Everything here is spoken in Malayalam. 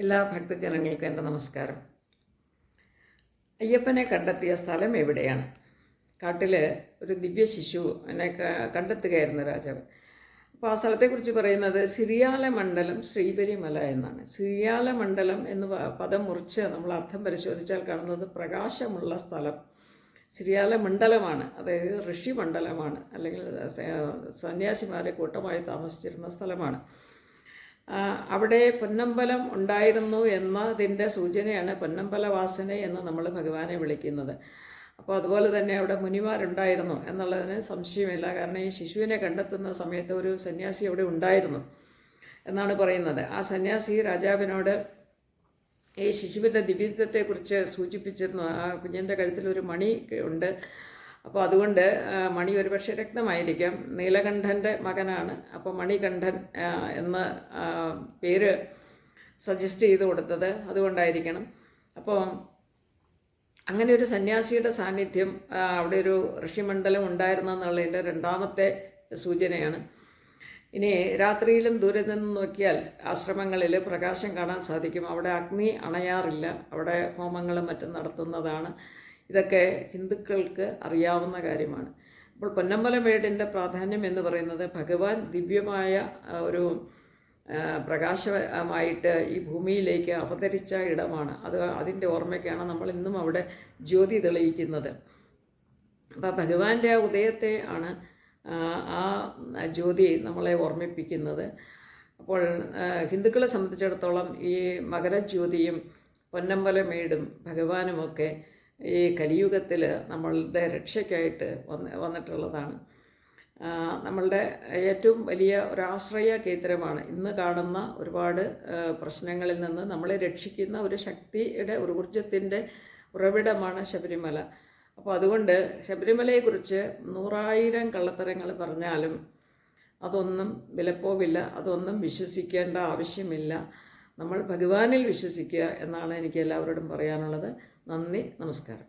എല്ലാ ഭക്തജനങ്ങൾക്കും എൻ്റെ നമസ്കാരം. അയ്യപ്പനെ കണ്ടെത്തിയ സ്ഥലം എവിടെയാണ്? കാട്ടിൽ ഒരു ദിവ്യ ശിശു എന്നെ കണ്ടെത്തുകയായിരുന്നു രാജാവ്. അപ്പോൾ ആ സ്ഥലത്തെക്കുറിച്ച് പറയുന്നത് സിരിയാല മണ്ഡലം ശ്രീപരിമല എന്നാണ്. സിരിയാല മണ്ഡലം എന്ന് പദം മുറിച്ച് നമ്മൾ അർത്ഥം പരിശോധിച്ചാൽ കാണുന്നത് പ്രകാശമുള്ള സ്ഥലം. സിരിയാല മണ്ഡലമാണ്, അതായത് ഋഷി മണ്ഡലമാണ്, അല്ലെങ്കിൽ സന്യാസിമാരെ കൂട്ടമായി താമസിച്ചിരുന്ന സ്ഥലമാണ്. അവിടെ പൊന്നമ്പലം ഉണ്ടായിരുന്നു എന്നതിൻ്റെ സൂചനയാണ് പൊന്നമ്പല വാസന എന്ന് നമ്മൾ ഭഗവാനെ വിളിക്കുന്നത്. അപ്പോൾ അതുപോലെ തന്നെ അവിടെ മുനിമാരുണ്ടായിരുന്നു എന്നുള്ളതിന് സംശയമില്ല. കാരണം ഈ ശിശുവിനെ കണ്ടെത്തുന്ന സമയത്ത് ഒരു സന്യാസി അവിടെ ഉണ്ടായിരുന്നു എന്നാണ് പറയുന്നത്. ആ സന്യാസി രാജാവിനോട് ഈ ശിശുവിൻ്റെ ദിവ്യത്വത്തെക്കുറിച്ച് സൂചിപ്പിച്ചിരുന്നു. ആ കുഞ്ഞിൻ്റെ കഴുത്തിലൊരു മണി ഉണ്ട്, അപ്പോൾ അതുകൊണ്ട് മണി ഒരുപക്ഷെ രക്തമായിരിക്കാം. നീലകണ്ഠൻ്റെ മകനാണ്, അപ്പോൾ മണികണ്ഠൻ എന്ന പേര് സജസ്റ്റ് ചെയ്ത് കൊടുത്തത് അതുകൊണ്ടായിരിക്കണം. അപ്പോൾ അങ്ങനെ ഒരു സന്യാസിയുടെ സാന്നിധ്യം അവിടെ ഒരു ഋഷിമണ്ഡലം ഉണ്ടായിരുന്നെന്നുള്ളതിൻ്റെ രണ്ടാമത്തെ സൂചനയാണ്. ഇനി രാത്രിയിലും ദൂരെ നിന്ന് നോക്കിയാൽ ആശ്രമങ്ങളിൽ പ്രകാശം കാണാൻ സാധിക്കും. അവിടെ അഗ്നി അണയാറില്ല, അവിടെ ഹോമങ്ങളും മറ്റും നടത്തുന്നതാണ്. ഇതൊക്കെ ഹിന്ദുക്കൾക്ക് അറിയാവുന്ന കാര്യമാണ്. അപ്പോൾ പൊന്നമ്പലമേടിൻ്റെ പ്രാധാന്യം എന്ന് പറയുന്നത് ഭഗവാൻ ദിവ്യമായ ഒരു പ്രകാശമായിട്ട് ഈ ഭൂമിയിലേക്ക് അവതരിച്ച ഇടമാണ്. അതിൻ്റെ ഓർമ്മയ്ക്കാണ് നമ്മൾ ഇന്നും അവിടെ ജ്യോതി തെളിയിക്കുന്നത്. അപ്പോൾ ഭഗവാന്റെ ആ ഉദയത്തെ ആണ് ആ ജ്യോതി നമ്മളെ ഓർമ്മിപ്പിക്കുന്നത്. അപ്പോൾ ഹിന്ദുക്കളെ സംബന്ധിച്ചിടത്തോളം ഈ മകരജ്യോതിയും പൊന്നമ്പലമേടും ഭഗവാനുമൊക്കെ ഈ കലിയുഗത്തിൽ നമ്മളുടെ രക്ഷയ്ക്കായിട്ട് വന്നിട്ടുള്ളതാണ്. നമ്മളുടെ ഏറ്റവും വലിയ ഒരാശ്രയ കേന്ദ്രമാണ്. ഇന്ന് കാണുന്ന ഒരുപാട് പ്രശ്നങ്ങളിൽ നിന്ന് നമ്മളെ രക്ഷിക്കുന്ന ഒരു ശക്തിയുടെ ഒരു ഊർജത്തിൻ്റെ ഉറവിടമാണ് ശബരിമല. അപ്പോൾ അതുകൊണ്ട് ശബരിമലയെക്കുറിച്ച് 100,000 കള്ളത്തരങ്ങൾ പറഞ്ഞാലും അതൊന്നും വിലപ്പോവില്ല, അതൊന്നും വിശ്വസിക്കേണ്ട ആവശ്യമില്ല. നമ്മൾ ഭഗവാനിൽ വിശ്വസിക്കുക എന്നാണ് എനിക്ക് എല്ലാവരോടും പറയാനുള്ളത്. നന്ദി, നമസ്കാരം.